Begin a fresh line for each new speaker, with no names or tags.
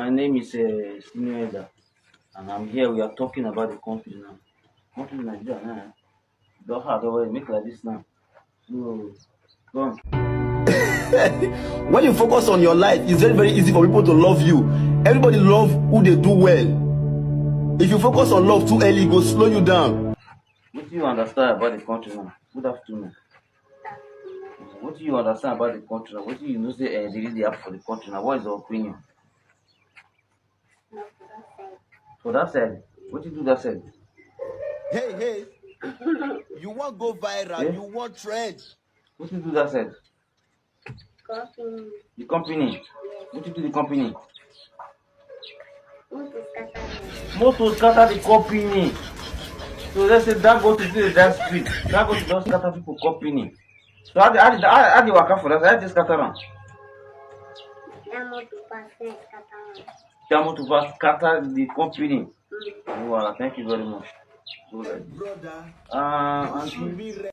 My name is Senior Elder, and I'm here. We are talking about the country now. Country Nigeria now. Don't have the way make like this now. So, go on.
When you focus on your life, it's very, very easy for people to love you. Everybody love who they do well. If you focus on love too early, it will slow you down.
What do you understand about the country now? Good afternoon. What do you understand about the country now? What do you know say the reason they have for the country now? What is your opinion? For that side, what do you do that side?
Hey, you want go viral, you want trend.
What do you do that side?
Company.
The company. What do you do the company? Motor scatter the company. So let's say that go to do that street. That go to just scatter people company. So how do you work out for that? How do you scatter them? Come to pass scatter the company. Wow, thank you very much. So,
Brother,
auntie.